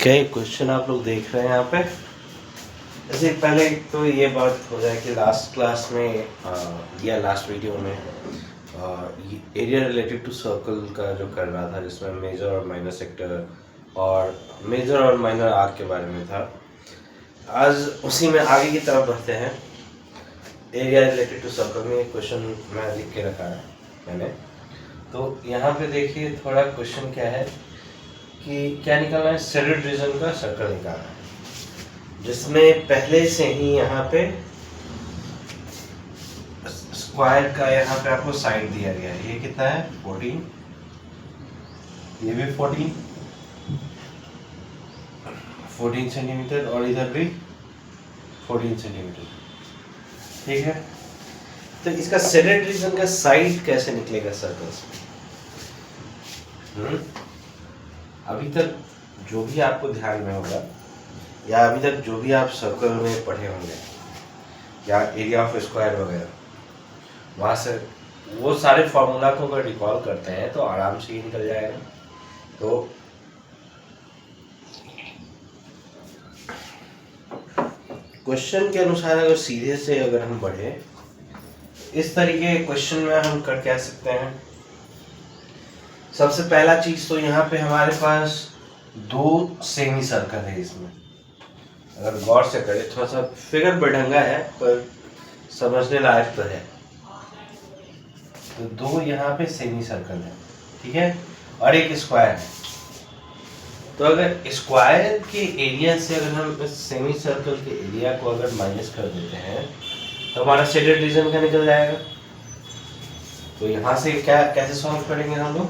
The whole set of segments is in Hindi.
कई क्वेश्चन आप लोग देख रहे हैं यहाँ पे। ऐसे पहले तो ये बात हो जाए कि लास्ट क्लास में या लास्ट वीडियो में एरिया रिलेटेड टू सर्कल का जो कर रहा था, जिसमें मेजर और माइनर सेक्टर और मेजर और माइनर आर्क के बारे में था। आज उसी में आगे की तरफ बढ़ते हैं। एरिया रिलेटेड टू सर्कल में एक क्वेश्चन मैं लिख के रखा है मैंने। तो यहाँ पे देखिए थोड़ा क्वेश्चन क्या है कि क्या निकालना है, शेडेड रीजन का सर्कल निकालना है, जिसमें पहले से ही यहाँ पे स्क्वायर का यहाँ पे आपको साइड दिया गया है। ये कितना है 14, ये भी 14 सेंटीमीटर और इधर भी 14 सेंटीमीटर। ठीक है, तो इसका शेडेड रीजन का साइड कैसे निकलेगा सर्कल्स में? अभी तक जो भी आपको ध्यान में होगा या अभी तक जो भी आप सर्कल में पढ़े होंगे या एरिया ऑफ स्क्वायर वगैरह, वहाँ से वो सारे फॉर्मूला को अगर रिकॉल करते हैं तो आराम से ही निकल जाएगा। तो क्वेश्चन के अनुसार अगर सीधे से अगर हम बढ़े, इस तरीके के क्वेश्चन में हम कर क्या सकते हैं। सबसे पहला चीज तो यहाँ पे हमारे पास दो सेमी सर्कल है। इसमें अगर गौर से करें, थोड़ा सा फिगर बेढंगा है पर समझने लायक तो है। तो दो यहाँ पे सेमी सर्कल है, ठीक है, और एक स्क्वायर है। तो अगर स्क्वायर के एरिया से अगर हम इस सेमी सर्कल के एरिया को अगर माइनस कर देते हैं तो हमारा शेडेड रीजन का निकल जाएगा। तो यहाँ से क्या कैसे सॉल्व करेंगे हम लोग?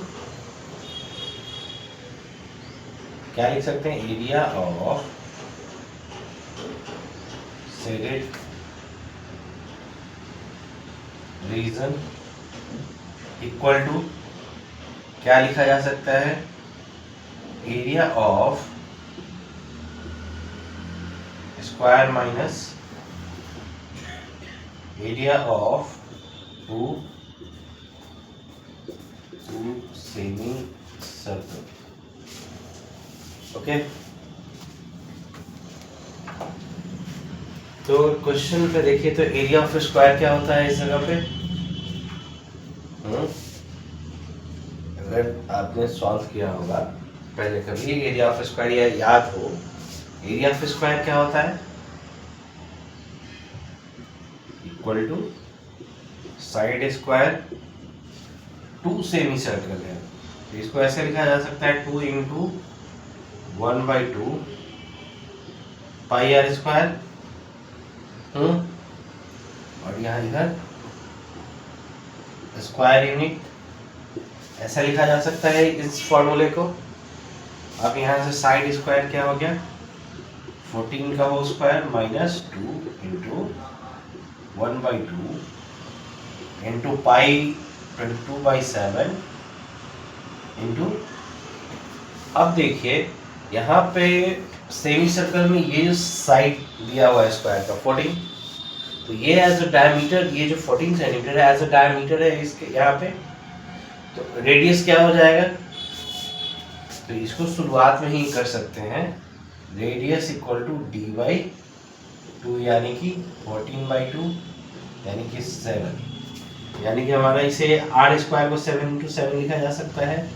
क्या लिख सकते हैं? Area of shaded region equal to क्या लिखा जा सकता है? Area of square minus area of two semi circle. Okay, तो क्वेश्चन पे देखिए तो एरिया ऑफ स्क्वायर क्या होता है इस जगह पे? अगर आपने सॉल्व किया होगा पहले कभी एरिया ऑफ स्क्वायर या याद हो, एरिया ऑफ स्क्वायर क्या होता है? Equal to side square two semi circle है। तो इसको ऐसे लिखा जा सकता है 2 इंटू 1/2 पाई आर स्क्वायर। और यहाँ इधर स्क्वायर यूनिट ऐसा लिखा जा सकता है इस फॉर्मूले को। अब यहाँ से साइड स्क्वायर क्या हो गया? 14 का whole square minus 2 into 1/2 into pi 22/7 into. अब देखिए यहाँ पे सेमी सर्कल में ये जो साइड दिया हुआ है स्क्वायर का 14, तो ये एज अ डायमीटर, ये जो 14 सेंटीमीटर है एज अ डायमीटर है इसके यहाँ पे। तो रेडियस क्या हो जाएगा? तो इसको शुरुआत में ही कर सकते हैं, रेडियस इक्वल टू d/2 यानी कि 14/2 यानी कि 7, यानी कि हमारा इसे आर स्क्वायर को 7 इंटू 7 लिखा जा सकता है।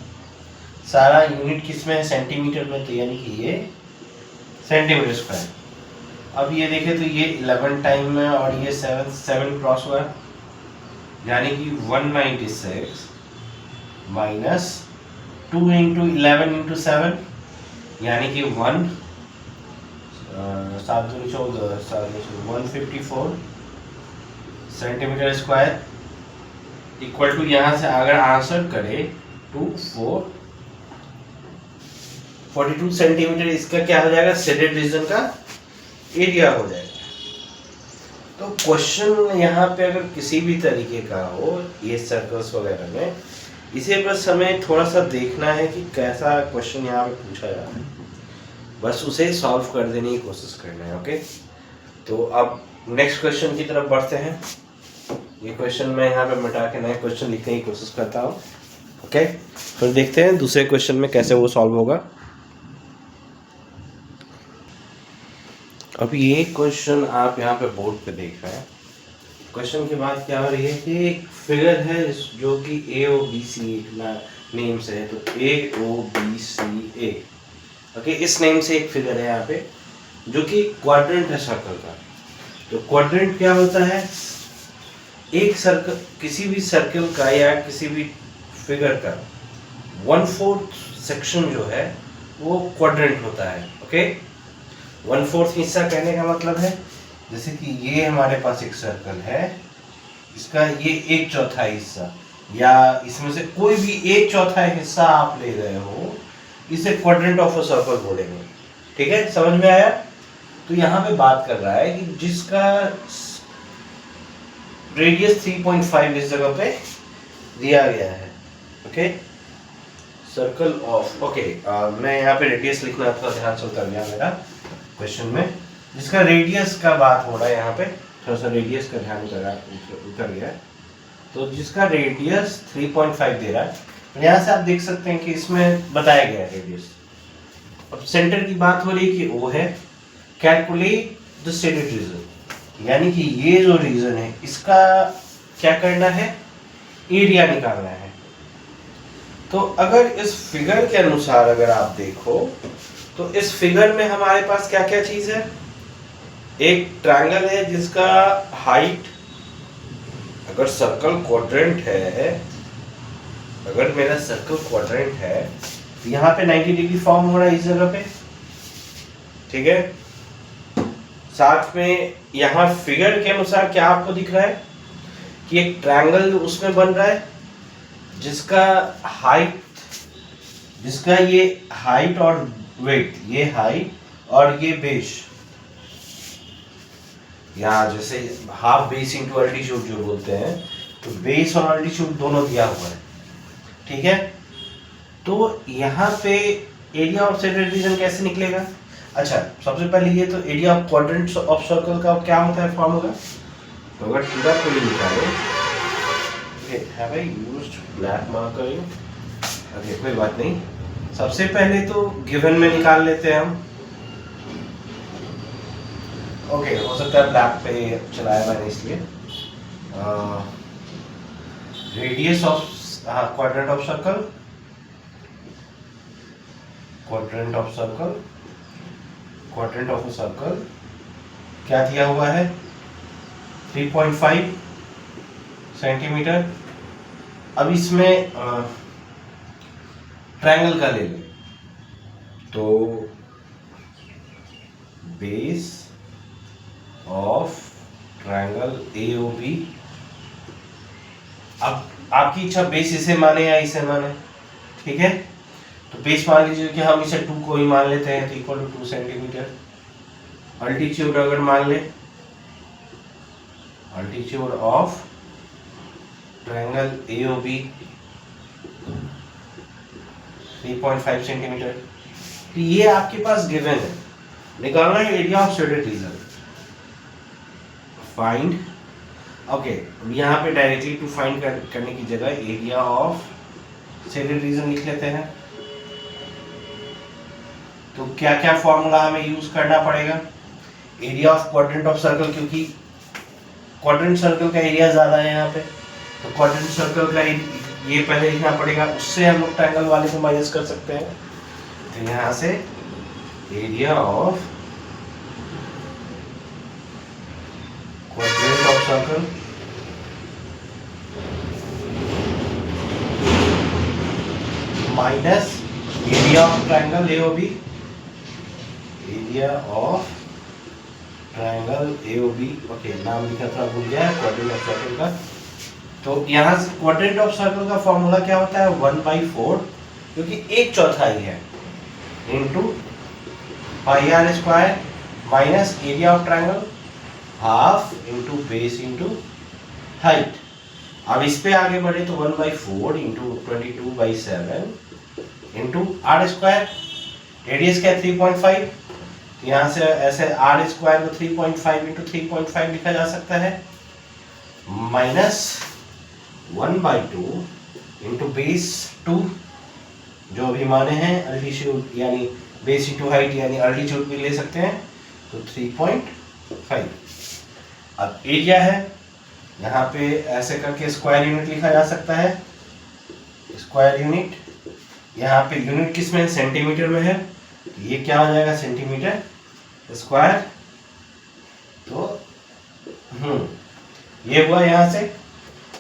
सारा यूनिट किस में है? सेंटीमीटर में, तो यानी कि ये सेंटीमीटर स्क्वायर। अब ये देखें तो ये 11 टाइम में और ये 7 क्रॉस हुआ, यानी कि 196 माइनस 2 इंटू 11 इंटू 7 यानी कि 154 सेंटीमीटर स्क्वायर इक्वल टू, यहाँ से अगर आंसर करे 42 सेंटीमीटर, इसका क्या हो जाएगा? शेडेड रीजन का एरिया हो जाएगा। तो क्वेश्चन यहाँ पे अगर किसी भी तरीके का हो ये सर्कल्स वगैरह में, इसे बस हमें थोड़ा सा देखना है कि कैसा क्वेश्चन यहाँ पे पूछा जा रहा है, बस उसे सॉल्व कर देने की कोशिश करना है। ओके, तो अब नेक्स्ट क्वेश्चन की तरफ बढ़ते हैं। ये क्वेश्चन मैं यहाँ पे मिटा के नए क्वेश्चन लिखने की कोशिश करता हूँ। ओके, फिर देखते हैं दूसरे क्वेश्चन में कैसे वो सॉल्व होगा। अब ये क्वेश्चन आप यहाँ पे बोर्ड पे देख रहे हैं। क्वेश्चन की बात क्या हो रही है कि एक फिगर है जो कि ए ओ बी सी नेम से है, तो ए ओ बी सी ए, ओके, इस नेम से एक फिगर है यहाँ पे जो कि क्वाड्रेंट है सर्कल का। तो क्वाड्रेंट क्या होता है? एक सर्कल, किसी भी सर्कल का या किसी भी फिगर का 1/4 सेक्शन जो है वो क्वाड्रेंट होता है। ओके, 1/4 हिस्सा कहने का मतलब है जैसे कि ये हमारे पास एक सर्कल है, इसका ये 1/4 हिस्सा या इसमें से कोई भी 1/4 हिस्सा आप ले रहे हो, इसे क्वाड्रेंट ऑफ अ सर्कल बोलेंगे। ठीक है, समझ में आया? तो यहाँ पे बात कर रहा है कि जिसका रेडियस 3.5 इस जगह पे दिया गया है। ओके, सर्कल ऑफ, ओके, मैं यहाँ पे रेडियस लिखना थोड़ा ध्यान से उतर गया मेरा क्वेश्चन में, जिसका रेडियस का बात हो रहा है यहाँ पे, थोड़ा सा रेडियस का ध्यान उतर गया। तो जिसका रेडियस 3.5 दे रहा है, यहाँ से आप देख सकते हैं कि इसमें बताया गया है रेडियस। अब सेंटर की बात हो रही है कि वो है कैलकुलेट द शेडेड रीजन, यानी कि ये जो रीजन है इसका क्या करना है, एरिया निकालना है। तो अगर इस फिगर के अनुसार अगर आप देखो तो इस फिगर में हमारे पास क्या क्या चीज है, एक ट्रायंगल है जिसका हाइट, अगर सर्कल क्वाड्रेंट है, अगर मेरा सर्कल क्वाड्रेंट है तो यहाँ पे 90 डिग्री फॉर्म हो रहा है इस जगह पे। ठीक है, साथ में यहाँ फिगर के अनुसार क्या आपको दिख रहा है कि एक ट्रायंगल उसमें बन रहा है जिसका हाइट, जिसका ये हाइट और वेट, ये हाइट और ये बेस, यहाँ जैसे हाफ बेस इंटू अल्टीट्यूड जो बोलते हैं, तो बेस और अल्टीट्यूड दोनों दिया हुआ है। ठीक है, तो यहाँ पे एरिया ऑफ शेडेड रीजन कैसे निकलेगा? अच्छा, सबसे पहले ये तो area of quadrant of circle का क्या होता है फॉर्मूला। तो अगर पूरा पूरी निकाले, have I used black marker? Okay, कोई बात नहीं, सबसे पहले तो गिवन में निकाल लेते हैं हम। ओके, हो सकता है ब्लैक पे चलाया मैंने इसलिए। Radius of quadrant of circle, quadrant of circle, quadrant of a circle क्या दिया हुआ है, 3.5 सेंटीमीटर। अब इसमें ट्रायंगल का ले लें, तो बेस ऑफ ट्रायंगल AOB, अब आपकी इच्छा बेस इसे माने या इसे माने। ठीक है, तो बेस मान लीजिए कि हम इसे 2 को ही मान लेते हैं, तो इक्वल टू 2 सेंटीमीटर। अल्टीट्यूड अगर मान ले, altitude of triangle AOB 3.5 centimetre. तो ये आपके पास गिवन है, निकालना है area of shaded reason. Find, okay, यहाँ पे डायरेक्टली टू फाइंड करने की जगह एरिया ऑफ शेडेड रीजन लिख लेते हैं। तो क्या क्या फॉर्मूला हमें यूज करना पड़ेगा, area of quadrant of circle, क्योंकि क्वाड्रेंट सर्कल का एरिया ज्यादा है यहाँ पे, तो क्वाड्रेंट सर्कल का ये पहले लिखना पड़ेगा, उससे हम लोग ट्रायंगल वाले को माइनस कर सकते हैं। तो यहाँ से area of quadrant of circle minus area of triangle AOB, area of triangle AOB। Okay, नाम लिखा था भूल गया, क्वाड्रेंट ऑफ सर्कल का। तो यहाँ से क्वाड्रेंट ऑफ सर्कल का फॉर्मूला क्या होता है, 1/4, क्योंकि 1/4 ही है, into pi r square minus area of triangle half into base into height. अब इस पे आगे बढ़े तो 1/4 into 22/7 into r square, radius क्या है 3.5, यहाँ से ऐसे r स्क्वायर को 3.5 इंटू 3.5 लिखा जा सकता है, माइनस 1/2 इंटू बेस 2, जो अभी माने हैं अल्टीट्यूड यानी बेस इंटू हाइट यानी अल्टीट्यूड भी ले सकते हैं, तो तो 3.5। अब एरिया है, यहाँ पे ऐसे करके स्क्वायर यूनिट लिखा जा सकता है, स्क्वायर यूनिट। यहाँ पे यूनिट किस में, सेंटीमीटर में है, ये क्या हो जाएगा, सेंटीमीटर स्क्वायर। तो ये हुआ यहाँ से,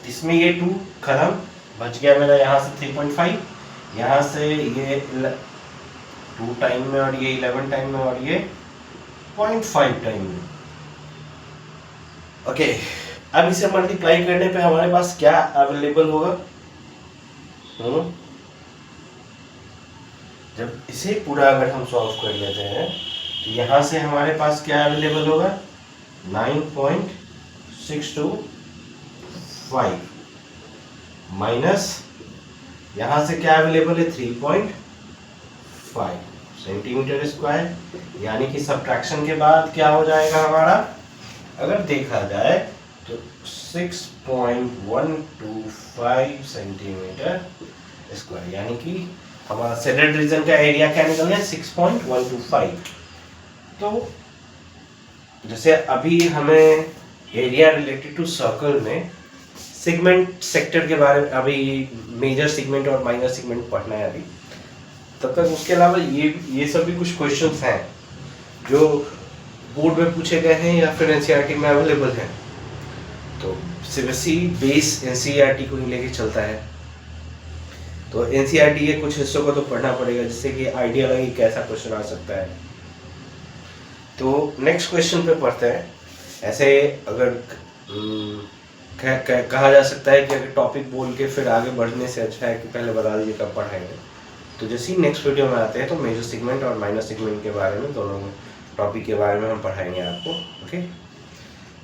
इसमें ये 2 खत्म, बच गया मेरा यहाँ से 3.5, यहाँ से ये 2 टाइम में और ये 11 टाइम में और ये 0.5 टाइम में। ओके, अब इसे मल्टीप्लाई करने पे हमारे पास क्या अवेलेबल होगा, जब इसे पूरा अगर हम सॉल्व कर लेते हैं तो यहाँ से हमारे पास क्या अवेलेबल होगा, 9.625 माइनस यहाँ से क्या अवेलेबल है, 3.5 सेंटीमीटर स्क्वायर। यानी कि सब्ट्रैक्शन के बाद क्या हो जाएगा हमारा, अगर देखा जाए तो 6.125 सेंटीमीटर स्क्वायर, यानी कि हमारा शेडेड रीजन का एरिया क्या निकल गया, 6.125। तो जैसे अभी हमें एरिया रिलेटेड टू सर्कल में सेगमेंट सेक्टर के बारे में, अभी मेजर सेगमेंट और माइनर सेगमेंट पढ़ना है अभी, तब तक उसके अलावा ये सब भी कुछ क्वेश्चंस हैं जो बोर्ड में पूछे गए हैं या फिर एनसीईआरटी में अवेलेबल हैं। तो सीबीएसई बेस एनसीईआरटी को ही लेके चलता है, तो एनसीईआरटी के कुछ हिस्सों को तो पढ़ना पड़ेगा जिससे कि आइडिया लगे कैसा क्वेश्चन आ सकता है। तो नेक्स्ट क्वेश्चन पे पढ़ते हैं। ऐसे अगर कहा जा सकता है कि अगर टॉपिक बोल के फिर आगे बढ़ने से अच्छा है कि पहले बता दीजिए कब पढ़ाएंगे। तो जैसे ही नेक्स्ट वीडियो में आते हैं तो मेजर सेगमेंट और माइनर सेगमेंट के बारे में, दोनों टॉपिक के बारे में हम पढ़ाएंगे आपको। ओके,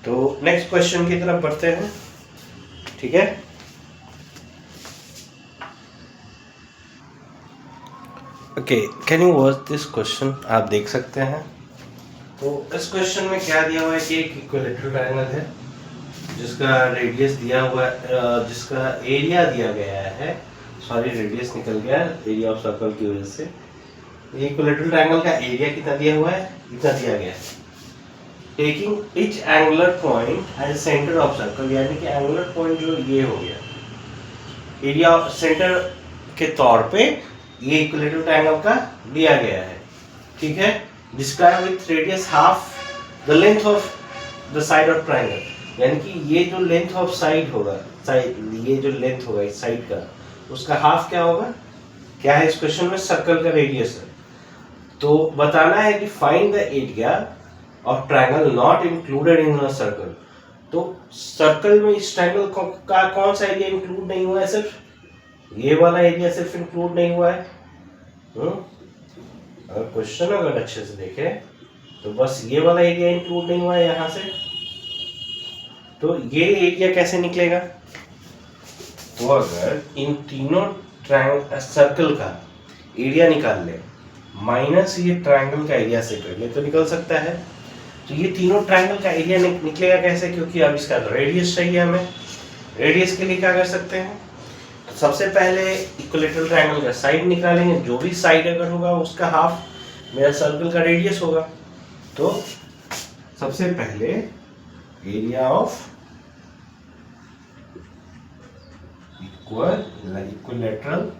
तो नेक्स्ट क्वेश्चन की तरफ बढ़ते हैं, ठीक है। Okay, can you watch this question, आप देख सकते हैं। तो इस क्वेश्चन में क्या दिया हुआ है कि एक इक्विलैटरल ट्रायंगल है जिसका रेडियस दिया हुआ है, जिसका एरिया दिया गया है, सॉरी रेडियस निकल गया एरिया ऑफ सर्कल की वजह से। ये इक्विलैटरल ट्रायंगल का एरिया कितना दिया हुआ है, इतना दिया गया है। Taking each angular point as centre of circle, यानी कि एंगुलर पॉइंट जो ये हो गया, एरिया ऑफ सेंटर के तौर पे ये इक्विलैटरल ट्रायंगल का दिया गया है, ठीक है। Describe with radius half the length of the side of triangle, यानी कि ये जो लेंथ ऑफ साइड होगा, ये जो लेंथ होगा इस साइड का, उसका हाफ क्या होगा, क्या है इस क्वेश्चन में, सर्कल का रेडियस है। तो बताना है कि find the area of triangle not included in a circle. तो सर्कल में इस ट्रायंगल का कौन सा एरिया इंक्लूड नहीं हुआ है, सिर्फ ये वाला एरिया सिर्फ इंक्लूड नहीं हुआ है। अगर क्वेश्चन अगर अच्छे से देखें तो बस ये वाला एरिया इंक्लूड नहीं हुआ है यहाँ से। तो ये एरिया कैसे निकलेगा, तो अगर इन तीनों ट्रायंगल सर्कल का एरिया निकाल ले माइनस ये ट्रायंगल का एरिया से कर ले तो निकल सकता है। तो ये तीनों ट्रायंगल का एरिया निकलेगा कैसे, क्योंकि अब इसका रेडियस चाहिए हमें। रेडियस के लिए क्या कर सकते हैं, तो सबसे पहले इक्विलैटरल ट्रायंगल का साइड निकालेंगे, जो भी साइड अगर होगा उसका हाफ मेरा सर्कल का रेडियस होगा। तो सबसे पहले area of equilateral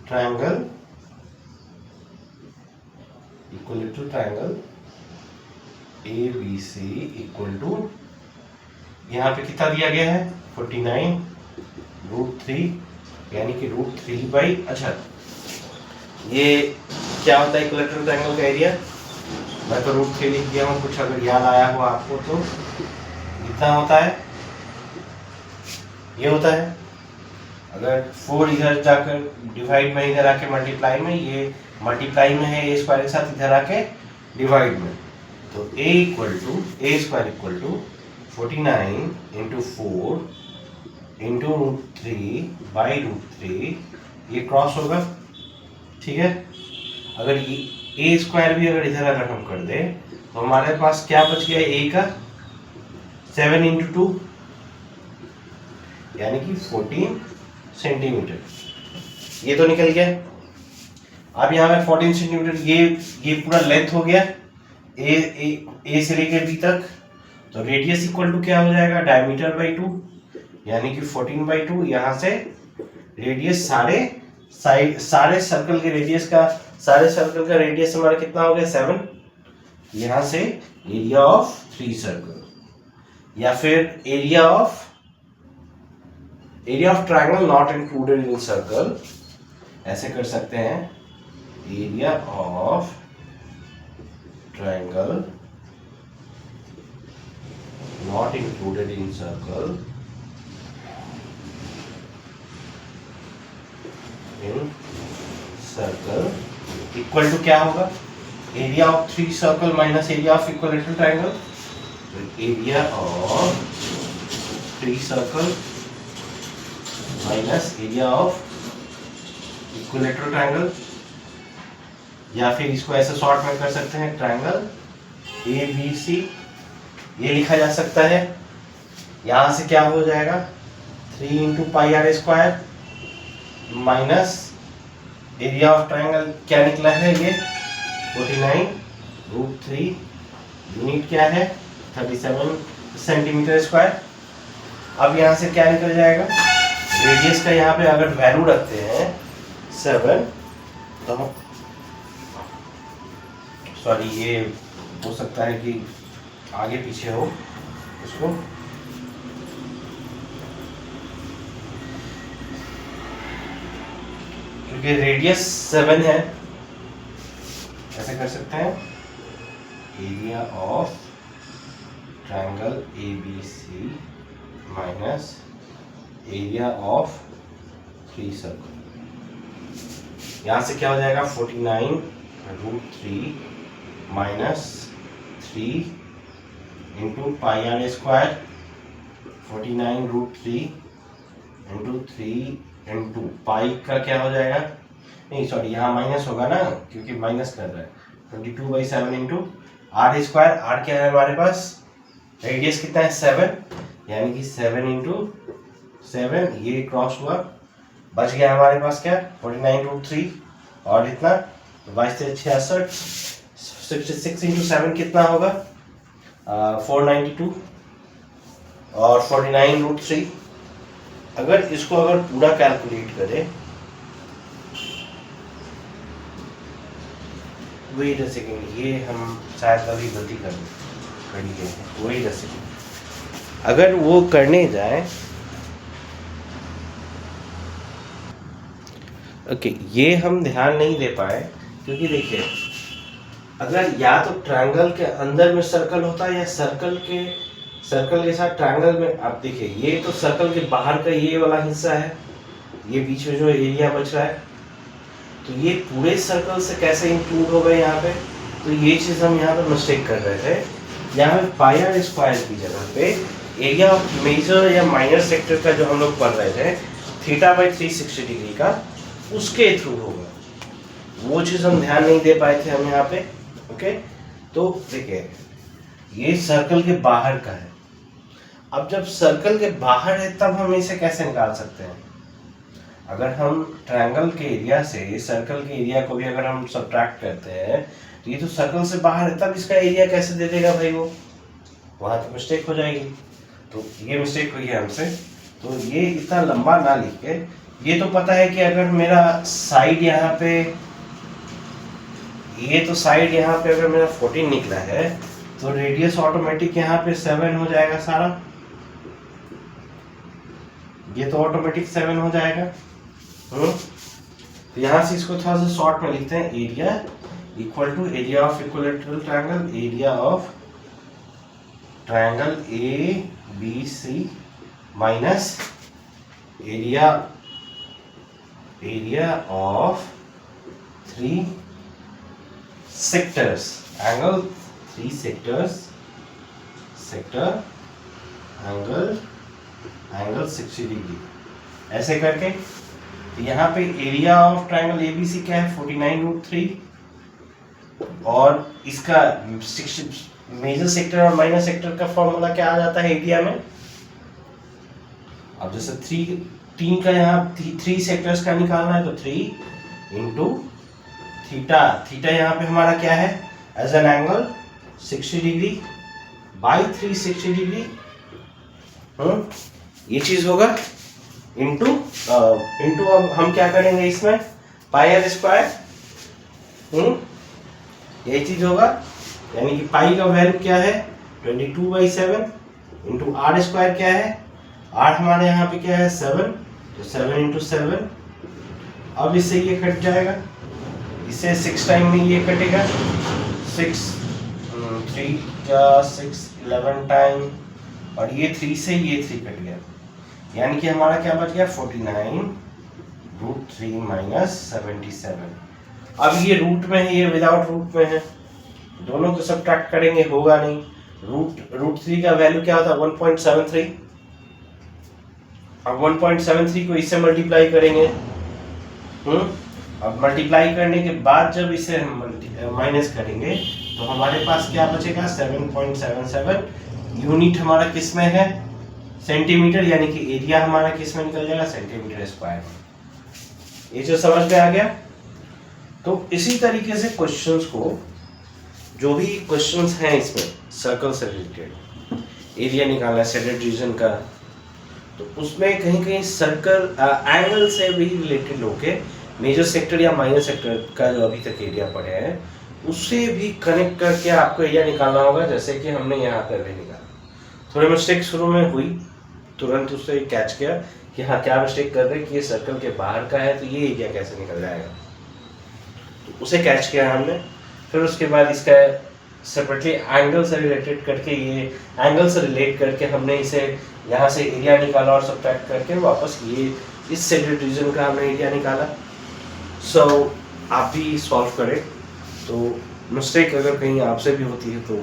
triangle, equilateral triangle ABC equal to, यहाँ पे कितना दिया गया है 49√3, यानी कि √3 अच्छा ये क्या होता है इक्विलैटरल ट्रायंगल का एरिया, मैं तो √3 लिख दिया हूँ, कुछ अगर याद आया हो आपको तो कितना होता है, ये होता है। अगर 4 इधर जाकर डिवाइड में, इधर आके मल्टीप्लाई में, ये मल्टीप्लाई में है ए स्क्वायर के साथ, इधर आके डिवाइड में, तो a square equal to 49 into 4 into √3/√3, ये क्रॉस होगा, ठीक है। अगर ये a स्क्वायर भी अगर इधर अगर हम कर दे तो हमारे पास क्या बच गया a का 7 इंटू 2, यानी कि 14 सेंटीमीटर, ये तो निकल गया। अब यहाँ पे 14 सेंटीमीटर, ये पूरा लेंथ हो गया ए से लेकर बी तक। तो रेडियस इक्वल टू क्या हो जाएगा, डायमीटर बाई 2, यानी कि 14/2। यहाँ से रेडियस सारे सर्कल के रेडियस का, सारे सर्कल का रेडियस हमारा कितना हो गया, 7। यहाँ से एरिया ऑफ 3 सर्कल, या फिर area of triangle not included in circle, ऐसे कर सकते हैं, area of triangle not included in circle equal to क्या होगा, area of 3 circle minus area of equilateral triangle. तो area of 3 circle minus area of equilateral triangle, या फिर इसको ऐसे शॉर्ट में कर सकते हैं, ट्रायंगल ABC, ये लिखा जा सकता है। यहां से क्या हो जाएगा, 3 into pi R square minus area of triangle क्या निकला है, ये 49√3, यूनिट क्या है 37 सेंटीमीटर स्क्वायर। अब यहाँ से क्या निकल जाएगा, रेडियस का यहाँ पे अगर वैल्यू रखते हैं 7, तो सॉरी ये हो सकता है कि आगे पीछे हो इसको, क्योंकि रेडियस 7 है, ऐसे कर सकते हैं, area of triangle ABC minus area of 3 circle. यहाँ से क्या हो जाएगा, 49√3 minus 3 into pi R square, 49√3 into 3 into pi का क्या हो जाएगा, नहीं सॉरी यहाँ माइनस होगा ना, क्योंकि माइनस कर रहा है, 22/7 इंटू आर स्क्वायर। आर क्या है हमारे पास, रेडियस कितना है 7, यानी कि 7 इंटू 7, ये क्रॉस हुआ, बच गया हमारे पास क्या 49√3, और इतना 22 से 66, 66 इंटू 7 कितना होगा 492, और 49√3। अगर इसको अगर पूरा कैलकुलेट करें, वेट अ सेकेंड, ये हम शायद अभी गलती कर लिए हैं, वेट अ सेकेंड, अगर वो करने जाए, ओके ये हम ध्यान नहीं दे पाए, क्योंकि देखिए अगर या तो ट्रायंगल के अंदर में सर्कल होता है, या सर्कल के साथ ट्रायंगल में, आप देखिए ये तो सर्कल के बाहर का ये वाला हिस्सा है, ये बीच में जो एरिया बच रहा है, तो ये पूरे सर्कल से कैसे इंक्लूड होगा यहाँ पे, तो ये चीज़ हम यहाँ पे मिस्टेक कर रहे थे। यहाँ पे पाई आर स्क्वायर की जगह पे एरिया ऑफ मेजर या माइनर सेक्टर का जो हम लोग पढ़ रहे थे, θ/360 डिग्री का, उसके थ्रू होगा, वो चीज़ हम ध्यान नहीं दे पाए थे हम यहाँ पे। ओके, तो देखिए ये सर्कल के बाहर का है, अब जब सर्कल के बाहर है तब हम इसे कैसे निकाल सकते हैं, अगर हम ट्रायंगल के एरिया से सर्कल के एरिया को भी अगर हम सब्ट्रैक्ट करते हैं, तो ये तो सर्कल से बाहर है, तब इसका एरिया कैसे दे देगा भाई, वो वहाँ तो मिस्टेक हो जाएगी। तो ये मिस्टेक हुई है हमसे, तो ये इतना लंबा ना लिख के, ये तो पता है कि अगर मेरा साइड यहाँ पे, ये तो साइड यहाँ पे अगर मेरा 14 निकला है, तो रेडियस ऑटोमेटिक यहाँ पे 7 हो जाएगा सारा, ये तो ऑटोमेटिक 7 हो जाएगा। तो यहाँ से इसको थोड़ा सा शॉर्ट में लिखते हैं, area equal to area of equilateral triangle, area of triangle ABC minus area of 3 sectors, angle 3 sectors, sector angle 60 degree, ऐसे करके। तो यहाँ पे एरिया ऑफ ट्रायंगल ABC क्या है 49√3, और इसका मेजर सेक्टर और माइनर सेक्टर का फॉर्मूला क्या आ जाता है एरिया में। अब जैसे 3 का यहाँ 3 सेक्टर्स का निकालना है, तो 3 इंटू थीटा, थीटा यहाँ पे हमारा क्या है, as an angle 60 degree by 360 degree, ये चीज होगा इंटू अब हम क्या करेंगे इसमें, पाई आर स्क्वायर, ये चीज होगा, यानी कि पाई का वैल्यू क्या है 22/7 इंटू आर स्क्वायर क्या है, आर हमारे यहाँ पे क्या है 7, तो 7 इंटू 7, अब इससे ये कट जाएगा, इससे 6 टाइम में ये कटेगा, 6 3 6 11 टाइम, और ये 3 से ये 3 कट गया, यानी कि हमारा क्या बच गया 49√3 माइनस 77। अब ये रूट में है, ये विदाउट रूट में है, दोनों को सब्ट्रैक्ट करेंगे होगा नहीं, रूट 3 का वैल्यू क्या होता है 1.73, अब 1.73 को इससे मल्टीप्लाई करेंगे, अब मल्टीप्लाई करने के बाद जब इसे माइनस करेंगे तो हमारे पास क्या बचेगा 7.77, यूनिट हमारा किस में है सेंटीमीटर, यानी कि एरिया हमारा किस में निकल जाएगा सेंटीमीटर स्क्वायर में। ये जो समझ में आ गया। तो इसी तरीके से क्वेश्चंस को, जो भी क्वेश्चंस हैं इसमें सर्कल से रिलेटेड, एरिया निकालना है शेडेड रीजन का, तो उसमें कहीं कहीं सर्कल एंगल से भी रिलेटेड होके मेजर सेक्टर या माइनर सेक्टर का जो अभी तक एरिया पड़े हैं उससे भी कनेक्ट करके आपको एरिया निकालना होगा, जैसे कि हमने यहाँ पर भी निकाला। थोड़ी मिस्टेक शुरू में हुई, तुरंत उससे कैच किया कि हाँ क्या मिस्टेक कर रहे हैं कि ये सर्कल के बाहर का है तो ये एरिया कैसे निकल जाएगा, तो उसे कैच किया हमने। फिर उसके बाद इसका सेपरेटली एंगल से रिलेटेड करके, ये एंगल से रिलेट करके हमने इसे यहाँ से एरिया निकाला और सब्ट्रैक्ट करके वापस ये इस शेडेड रीजन का हमने एरिया निकाला। सो आप भी सॉल्व करें, तो मिस्टेक अगर कहीं आपसे भी होती है तो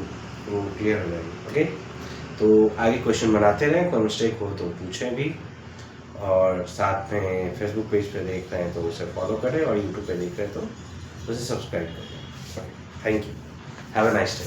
वो क्लियर हो जाएगी। ओके, तो आगे क्वेश्चन बनाते रहें, कोई मिस्टेक हो तो पूछें भी, और साथ में फेसबुक पेज पे देख रहे हैं तो उसे फॉलो करें, और यूट्यूब पे देख रहे हैं तो उसे सब्सक्राइब करें। Thank you, have a nice day.